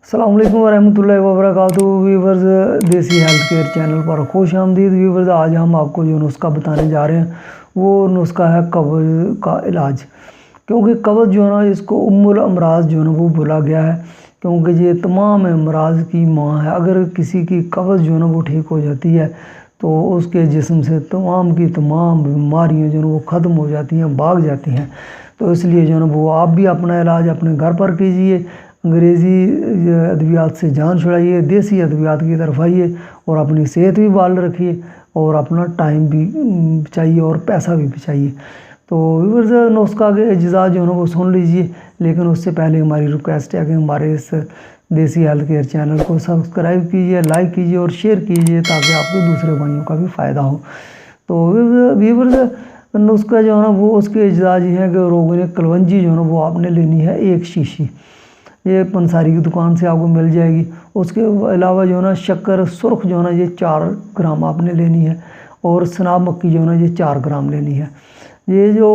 السلام علیکم ورحمۃ اللہ وبرکاتہ ویورز، دیسی ہیلتھ کیئر چینل پر خوش آمدید ویورز۔ آج ہم آپ کو جو نسخہ بتانے جا رہے ہیں وہ نسخہ ہے قبض کا علاج، کیونکہ قبض جو ہے نا اس کو ام الامراض جو ہے نا وہ بولا گیا ہے، کیونکہ یہ تمام امراض کی ماں ہے۔ اگر کسی کی قبض جو ہے نا وہ ٹھیک ہو جاتی ہے تو اس کے جسم سے تمام کی تمام بیماریاں جو ہے نا وہ ختم ہو جاتی ہیں، بھاگ جاتی ہیں۔ تو اس لیے جو ہے نا وہ آپ بھی اپنا علاج اپنے گھر پر کیجئے، انگریزی ادویات سے جان چھڑائیے، دیسی ادویات کی طرف آئیے اور اپنی صحت بھی بحال رکھیے اور اپنا ٹائم بھی بچائیے اور پیسہ بھی بچائیے۔ تو ویورز، نسخہ کے اجزاء جو ہے نا وہ سن لیجئے، لیکن اس سے پہلے ہماری ریکویسٹ ہے کہ ہمارے اس دیسی ہیلتھ کیئر چینل کو سبسکرائب کیجئے، لائک کیجئے اور شیئر کیجئے تاکہ آپ کے دوسرے بھائیوں کا بھی فائدہ ہو۔ تو ویورز، نسخہ جو ہے نا وہ اس کے اجزاء یہ ہیں کہ روغن کلونجی جو ہے نا وہ آپ نے لینی ہے 1 شیشی، یہ پنساری کی دکان سے آپ کو مل جائے گی۔ اس کے علاوہ جو ہے نا شکر سرخ جو ہے نا یہ 4 گرام آپ نے لینی ہے، اور سناب مکھی جو ہے نا یہ 4 گرام لینی ہے۔ یہ جو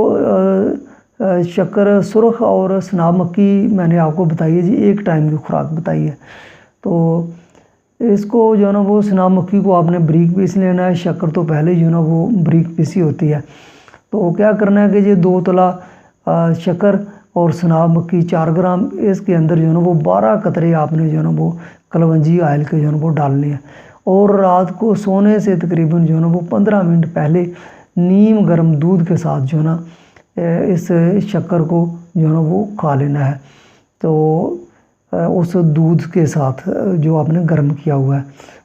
شکر سرخ اور سناب مکھی میں نے آپ کو بتائی ہے جی، ایک ٹائم کی خوراک بتائی ہے۔ تو اس کو جو ہے نا وہ سناب مکھی کو آپ نے بریک پیس لینا ہے، شکر تو پہلے جو ہے نا وہ بریک پیسی ہوتی ہے۔ تو کیا کرنا ہے کہ یہ 2 تلا شکر اور سناب مکھی 4 گرام، اس کے اندر جو ہے نا وہ 12 قطرے آپ نے جو ہے نا وہ کلونجی آئل کے جو ہے نا وہ ڈالنے ہیں، اور رات کو سونے سے تقریباً جو ہے نا وہ 15 منٹ پہلے نیم گرم دودھ کے ساتھ جو ہے نا اس شکر کو جو ہے نا وہ کھا لینا ہے۔ تو اس دودھ کے ساتھ جو آپ نے گرم کیا ہوا ہے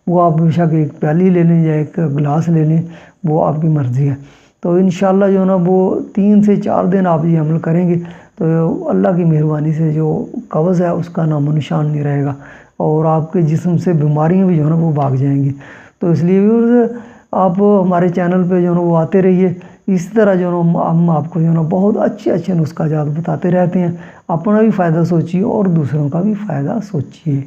وہ آپ بے شک ایک پیالی لے لیں یا ایک گلاس لے لیں، وہ آپ کی مرضی ہے۔ تو انشاءاللہ جو ہے نا وہ 3 سے 4 دن آپ یہ عمل کریں گے تو اللہ کی مہربانی سے جو قبض ہے اس کا نام و نشان نہیں رہے گا، اور آپ کے جسم سے بیماریاں بھی جو ہے نا وہ بھاگ جائیں گی۔ تو اس لیے آپ ہمارے چینل پہ جو ہے نا وہ آتے رہیے، اس طرح جو ہے نا ہم آپ کو جو ہے نا بہت اچھے نسخہ جات بتاتے رہتے ہیں۔ اپنا بھی فائدہ سوچیے اور دوسروں کا بھی فائدہ سوچیے۔